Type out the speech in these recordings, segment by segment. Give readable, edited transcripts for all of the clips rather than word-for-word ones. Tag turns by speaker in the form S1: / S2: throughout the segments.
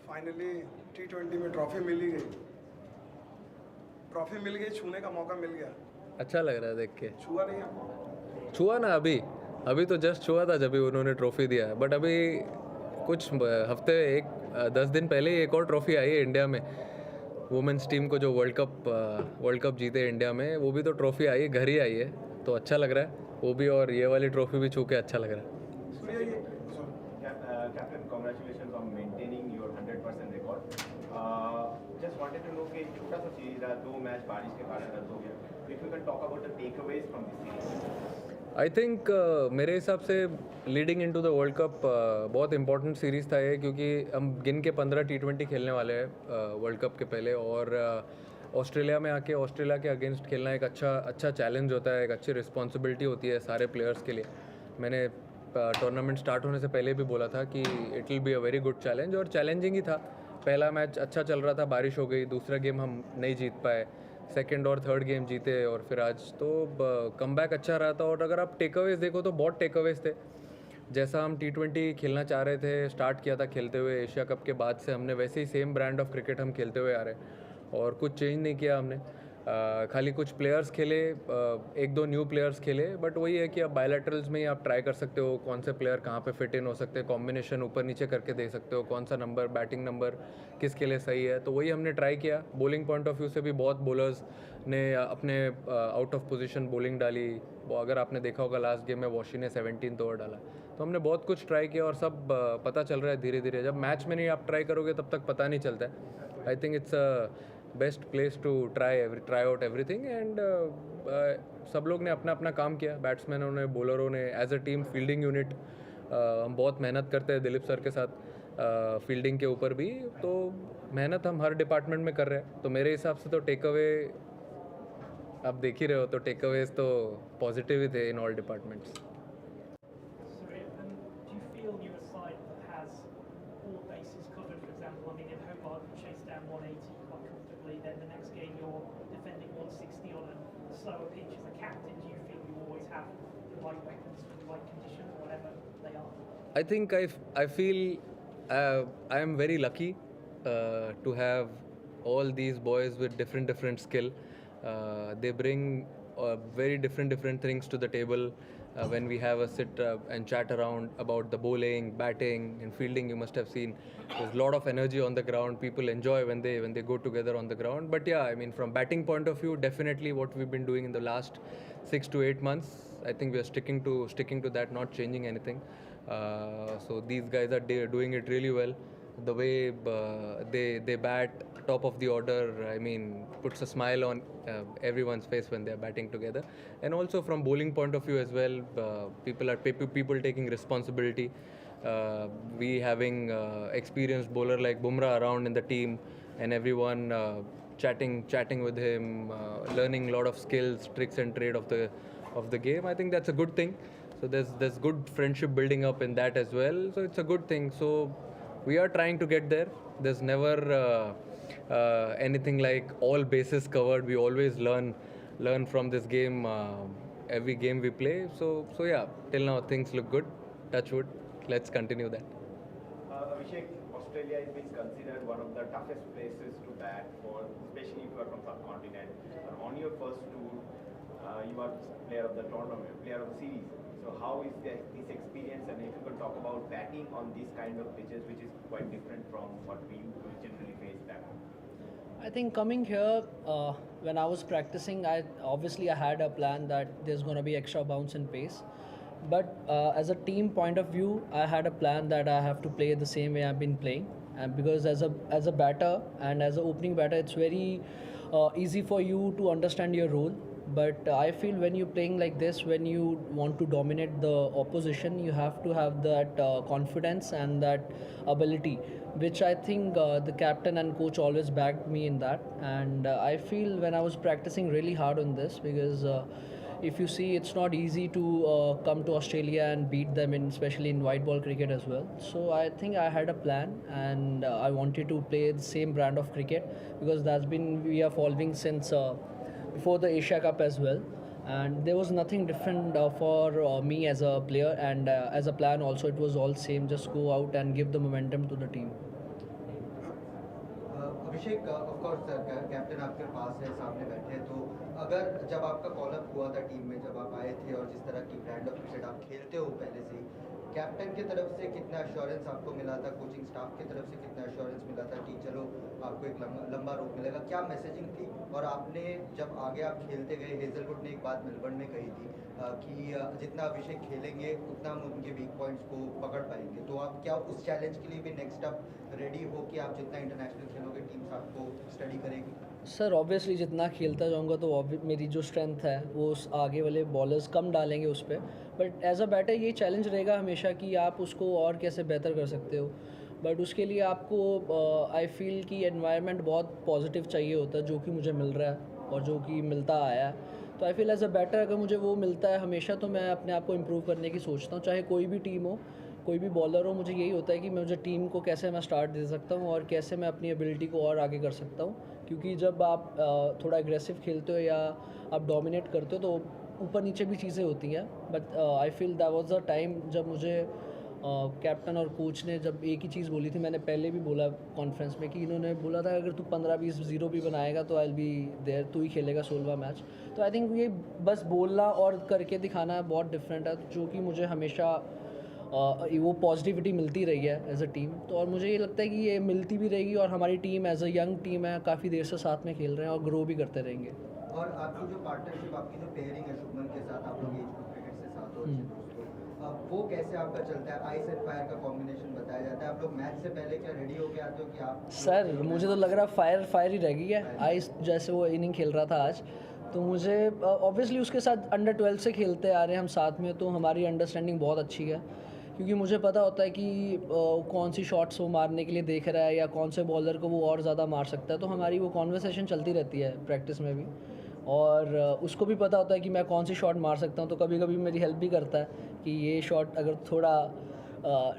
S1: Finally T20 में trophy मिल ही गई, छूने का मौका मिल गया।
S2: अच्छा लग रहा है देख के।
S1: छुआ नहीं आपको?
S2: छुआ ना, अभी अभी तो जस्ट छुआ था जब भी उन्होंने ट्रॉफी दिया, बट अभी कुछ हफ्ते 10 दिन पहले ही एक और ट्रॉफी आई है इंडिया में, वुमेंस टीम को जो वर्ल्ड कप जीते इंडिया में, वो भी तो ट्रॉफी आई है, घर ही आई है, तो अच्छा लग रहा है वो भी, और ये वाली ट्रॉफी भी छू के अच्छा लग रहा है।
S3: Captain, congratulations on maintaining your 100% record. Just wanted to know कि छोटा सा सीरीज रहा, 2 मैच बारिश के कारण रद्द हो गया. If you can talk about the takeaways from this series.
S2: I think मेरे हिसाब से leading into the world cup बहुत इंपॉर्टेंट सीरीज़ था ये, क्योंकि हम गिन के 15 T20 खेलने वाले हैं वर्ल्ड कप के पहले, और ऑस्ट्रेलिया में आके ऑस्ट्रेलिया के अगेंस्ट खेलना एक अच्छा चैलेंज होता है, एक अच्छी रिस्पॉन्सिबिलिटी होती है सारे प्लेयर्स के लिए। मैंने टूर्नामेंट स्टार्ट होने से पहले भी बोला था कि it will be a very good challenge, और चैलेंजिंग ही था। पहला मैच अच्छा चल रहा था, बारिश हो गई, दूसरा गेम हम नहीं जीत पाए, सेकंड और थर्ड गेम जीते, और फिर आज तो कमबैक अच्छा रहा था। और अगर आप टेकअवेज देखो तो बहुत टेकअवेज थे। जैसा हम T20 खेलना चाह रहे थे, स्टार्ट किया था खेलते हुए एशिया कप के बाद से, हमने वैसे ही सेम ब्रांड ऑफ क्रिकेट हम खेलते हुए आ रहे हैं, और कुछ चेंज नहीं किया हमने। खाली कुछ प्लेयर्स खेले, एक दो न्यू प्लेयर्स खेले, बट वही है कि अब बायलैटरल्स में ही आप ट्राई कर सकते हो कौन से प्लेयर कहाँ पे फिट इन हो सकते हैं, कॉम्बिनेशन ऊपर नीचे करके दे सकते हो, कौन सा नंबर बैटिंग नंबर किसके लिए सही है, तो वही हमने ट्राई किया। बॉलिंग पॉइंट ऑफ व्यू से भी बहुत बॉलर्स ने अपने आउट ऑफ पोजीशन बॉलिंग डाली। अगर आपने देखा होगा लास्ट गेम में वॉशी ने 17th ओवर डाला, तो हमने बहुत कुछ ट्राई किया, और सब पता चल रहा है धीरे धीरे। जब मैच में नहीं आप ट्राई करोगे तब तक पता नहीं चलता है। I think it's best place to try out everything, and सब लोग ने अपना अपना काम किया, बैट्समैनों ने, बॉलरों ने, as a team fielding unit हम बहुत मेहनत करते हैं दिलीप सर के साथ फील्डिंग के ऊपर भी, तो मेहनत हम हर डिपार्टमेंट में कर रहे हैं। तो मेरे हिसाब से तो टेक अवे आप देख ही रहे हो, तो टेक अवेज तो पॉजिटिव ही थे in all departments.
S4: Do you feel you're a side that has all bases covered? For example, I mean, in Hobart, you chased down 180 quite comfortably. Then the next game, you're defending 160 on a slower pitch. As a captain, do you feel you always have the right weapons for the right conditions, whatever they are?
S2: I think I feel I am very lucky to have all these boys with different skill. They bring very different things to the table. When we have a sit and chat around about the bowling, batting and fielding, you must have seen there's a lot of energy on the ground. People enjoy when they go together on the ground. But yeah, I mean, from batting point of view, definitely what we've been doing in the last 6 to 8 months, I think we are sticking to that, not changing anything. So these guys are doing it really well. The way they bat top of the order, I mean, puts a smile on everyone's face when they are batting together. And also from bowling point of view as well, people taking responsibility. We having experienced bowler like Bumrah around in the team, and everyone chatting with him, learning a lot of skills, tricks and trade of the game. I think that's a good thing. So there's good friendship building up in that as well. So it's a good thing. So we are trying to get there. There's never anything like all bases covered. We always learn from this game, every game we play. So yeah, till now things look good. Touch wood. Let's continue that.
S3: Abhishek, Australia is being considered one of the toughest places to bat for, especially if you are from subcontinent. On your first tour, you are player of the tournament, player of the series. So how is this experience, and if you could talk about batting on these kind of pitches, which is quite different from what we generally face back home?
S5: I think coming here, when I was practicing, I had a plan that there's going to be extra bounce and pace. But as a team point of view, I had a plan that I have to play the same way I've been playing. And because as a batter and as an opening batter, it's very easy for you to understand your role. But I feel when you're playing like this, when you want to dominate the opposition, you have to have that confidence and that ability, which I think the captain and coach always backed me in that. And I feel when I was practicing really hard on this, because if you see, it's not easy to come to Australia and beat them, especially in white ball cricket as well. So I think I had a plan, and I wanted to play the same brand of cricket, because we are following since before the Asia Cup as well. And there was nothing different for me as a player, and as a plan also, it was all same, just go out and give the momentum to the team.
S6: Abhishek of course captain आपके पास है, सामने बैठे हैं, तो अगर जब आपका call up हुआ था टीम में, जब आप आए थे और जिस तरह की ब्रांड ऑफ क्रिकेट आप खेलते हो पहले से ही, कैप्टन की तरफ से कितना एश्योरेंस आपको मिला था, कोचिंग स्टाफ की तरफ से कितना एश्योरेंस मिला था कि चलो आपको एक लंबा रोप मिलेगा, क्या मैसेजिंग थी? और आपने जब आगे आप खेलते गए, हेजलवुड ने एक बात मेलबर्न में कही थी कि जितना अभिषेक खेलेंगे उतना हम उनके वीक पॉइंट्स को पकड़ पाएंगे, तो आप क्या उस चैलेंज के लिए भी नेक्स्ट अप रेडी हो कि आप जितना इंटरनेशनल खेलोगे टीम्स आपको स्टडी करेगी?
S5: सर ऑब्वियसली जितना खेलता जाऊंगा तो मेरी जो स्ट्रेंथ है वो उस आगे वाले बॉलर्स कम डालेंगे उस पर, बट एज अ बैटर ये चैलेंज रहेगा हमेशा कि आप उसको और कैसे बेहतर कर सकते हो। बट उसके लिए आपको आई फील कि एनवायरनमेंट बहुत पॉजिटिव चाहिए होता है, जो कि मुझे मिल रहा है और जो कि मिलता आया है। तो I feel as a batter अगर मुझे वो मिलता है हमेशा, तो मैं अपने आप को इम्प्रूव करने की सोचता हूँ, चाहे कोई भी टीम हो, कोई भी बॉलर हो। मुझे यही होता है कि मुझे टीम को कैसे मैं स्टार्ट दे सकता हूँ और कैसे मैं अपनी एबिलिटी को और आगे कर सकता हूँ, क्योंकि जब आप थोड़ा एग्रेसिव खेलते हो या आप डोमिनेट करते हो तो ऊपर नीचे भी चीज़ें होती हैं। But I feel that was the time जब मुझे कैप्टन और कोच ने जब एक ही चीज़ बोली थी, मैंने पहले भी बोला कॉन्फ्रेंस में कि इन्होंने बोला था अगर तू 15-20 0 भी बनाएगा तो आई विल बी देयर, तू ही खेलेगा 16वां मैच। तो आई थिंक ये बस बोलना और करके दिखाना बहुत डिफरेंट है, जो कि मुझे हमेशा वो पॉजिटिविटी मिलती रही है एज अ टीम। तो और मुझे ये लगता है कि ये मिलती भी रहेगी और हमारी team as a young team है, काफ़ी देर से साथ में खेल रहे हैं और ग्रो भी करते रहेंगे।
S6: और आपकी जो पार्टनरशिप, आपकी जो पेयरिंग है शुभमन के साथ, आप लोग एज ग्रुप क्रिकेट से साथ हो अच्छे दोस्त हो, वो कैसे आपका चलता है? आइस एंड फायर का कॉम्बिनेशन बताया जाता है। आप लोग मैच से पहले क्या रेडी होके आते हो कि आप?
S5: सर मुझे तो लग रहा है फायर ही रह गई है। आइस जैसे वो इनिंग खेल रहा था आज, तो मुझे ऑब्वियसली उसके साथ अंडर 12 से खेलते आ रहे हैं हम साथ में, तो हमारी अंडरस्टैंडिंग बहुत अच्छी है, क्योंकि मुझे पता होता है कि कौन सी शॉट्स वो मारने के लिए देख रहा है या कौन से बॉलर को वो और ज़्यादा मार सकता है। तो हमारी वो कॉन्वर्सेशन चलती रहती है प्रैक्टिस में भी, और उसको भी पता होता है कि मैं कौन सी शॉट मार सकता हूँ, तो कभी कभी मेरी हेल्प भी करता है कि ये शॉट अगर थोड़ा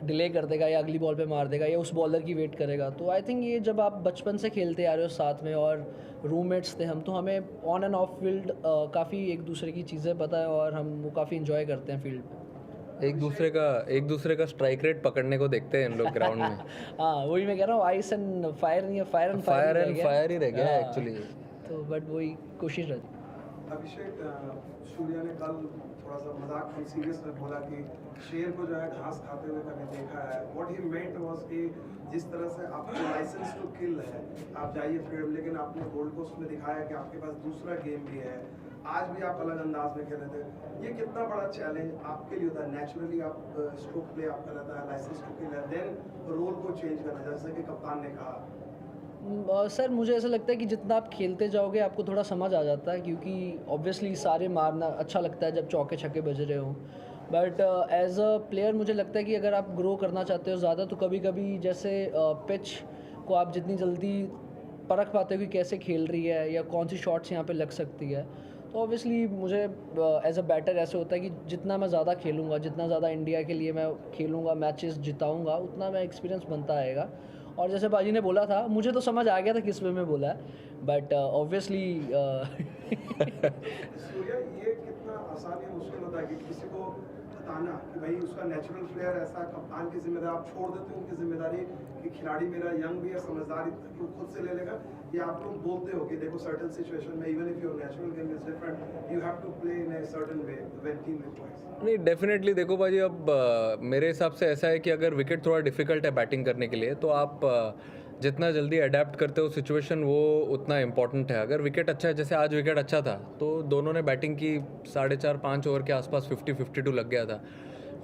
S5: डिले कर देगा या अगली बॉल पे मार देगा या उस बॉलर की वेट करेगा। तो आई थिंक ये जब आप बचपन से खेलते आ रहे हो साथ में और रूममेट्स थे हम, तो हमें ऑन एंड ऑफ फील्ड काफ़ी एक दूसरे की चीज़ें पता है और हम वो काफ़ी इन्जॉय करते हैं फील्ड पे।
S2: एक दूसरे का स्ट्राइक रेट पकड़ने को देखते हैं इन लोग ग्राउंड में।
S5: हाँ वही मैं कह रहा हूँ, आइस एंड फायर नहीं है, फायर एंड
S2: फायर ही रह गया
S5: हाँ,
S2: एक्चुअली।
S5: तो बट वही कोशिश रहती।
S1: अभिषेक, सूर्या ने कल थोड़ा सा मजाक में सीरियस में बोला कि शेर को जो है घास खाते हुए कभी देखा है। व्हाट ही मेंट वाज कि जिस तरह से आपको लाइसेंस टू किल है, आप जाइए फ्रीडम, लेकिन आपने गोल्ड कोस्ट में दिखाया कि आपके पास दूसरा गेम भी है। आज भी आप अलग अंदाज में खेल रहे थे। ये कितना बड़ा चैलेंज आपके लिए होता है? नेचुरली आप स्ट्रोक प्ले आपका रहता है, लाइसेंस टू किल है, देन रोल को चेंज करना, जैसे कि कप्तान ने कहा।
S5: सर मुझे ऐसा लगता है कि जितना आप खेलते जाओगे आपको थोड़ा समझ आ जाता है, क्योंकि ऑब्वियसली सारे मारना अच्छा लगता है जब चौके छक्के बज रहे हों, बट एज अ प्लेयर मुझे लगता है कि अगर आप ग्रो करना चाहते हो ज़्यादा, तो कभी कभी जैसे पिच को आप जितनी जल्दी परख पाते हो कि कैसे खेल रही है या कौन सी शॉट्स यहाँ पे लग सकती है, तो ऑब्वियसली मुझे एज अ बैटर ऐसे होता है कि जितना मैं ज़्यादा खेलूँगा, जितना ज़्यादा इंडिया के लिए मैं खेलूँगा, मैचेस जिताऊँगा, उतना मैं एक्सपीरियंस बनता आएगा। और जैसे बाजी ने बोला था, मुझे तो समझ आ गया था किस वे में बोला है, बट ऑब्वियसली
S1: सूर्या, ये कितना आसान या मुश्किल होता है कि किसी को बताना कि भाई उसका नेचुरल प्लेयर ऐसा, कप्तान की जिम्मेदारी आप छोड़ देते हो, उनकी जिम्मेदारी कि खिलाड़ी मेरा यंग भी है, समझदारी कि वो खुद से ले लेगा, या आप लोग बोलते हो कि देखो सर्टेन सिचुएशन में even if your natural game is different, you have to play in a certain way when team requires?
S2: नहीं, डेफिनेटली देखो भाजी, अब मेरे हिसाब से ऐसा है कि अगर विकेट थोड़ा डिफिकल्ट है बैटिंग करने के लिए, तो आप जितना जल्दी अडेप्ट करते हो सिचुएशन, वो उतना इंपॉर्टेंट है। अगर विकेट अच्छा है, जैसे आज विकेट अच्छा था, तो दोनों ने बैटिंग की 4.5-5 ओवर के आसपास 50-52 लग गया था।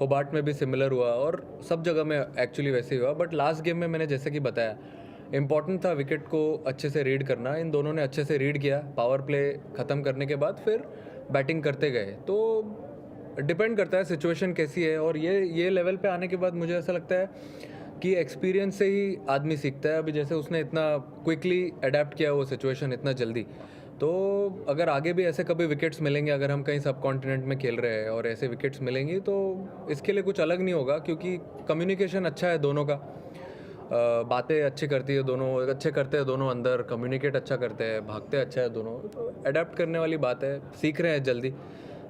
S2: होबार्ट में भी सिमिलर हुआ और सब जगह में एक्चुअली वैसे ही हुआ। बट लास्ट गेम में मैंने जैसे कि बताया, इंपॉर्टेंट था विकेट को अच्छे से रीड करना। इन दोनों ने अच्छे से रीड किया, पावर प्ले ख़त्म करने के बाद फिर बैटिंग करते गए। तो डिपेंड करता है सिचुएशन कैसी है, और ये लेवल पे आने के बाद मुझे ऐसा लगता है कि एक्सपीरियंस से ही आदमी सीखता है। अभी जैसे उसने इतना क्विकली अडेप्ट किया वो सिचुएशन इतना जल्दी, तो अगर आगे भी ऐसे कभी विकेट्स मिलेंगे, अगर हम कहीं सब कॉन्टिनेंट में खेल रहे हैं और ऐसे विकेट्स मिलेंगी, तो इसके लिए कुछ अलग नहीं होगा, क्योंकि कम्युनिकेशन अच्छा है दोनों का, बातें अच्छी करती है दोनों, अच्छे करते हैं दोनों, अंदर कम्युनिकेट अच्छा करते हैं, भागते अच्छा है दोनों, तो अडेप्ट करने वाली बात है, सीख रहे हैं जल्दी।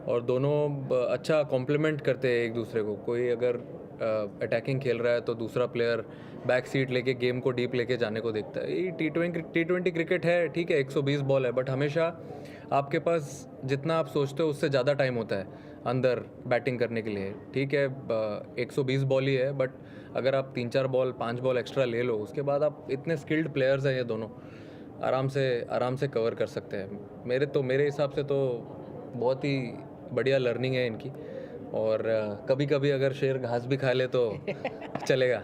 S2: और दोनों अच्छा कॉम्प्लीमेंट करते हैं एक दूसरे को। कोई अगर अटैकिंग खेल रहा है तो दूसरा प्लेयर बैक सीट लेके गेम को डीप लेके जाने को देखता है। ये टी20 क्रिकेट है, ठीक है 120 बॉल है, बट हमेशा आपके पास जितना आप सोचते हो उससे ज़्यादा टाइम होता है अंदर बैटिंग करने के लिए। ठीक है 120 बॉल ही है, बट अगर आप 3-4 बॉल 5 बॉल एक्स्ट्रा ले लो, उसके बाद आप इतने स्किल्ड प्लेयर्स हैं ये दोनों, आराम से कवर कर सकते हैं। मेरे हिसाब से तो बहुत ही बढ़िया लर्निंग है इनकी। और कभी कभी अगर शेर घास भी खा ले तो चलेगा।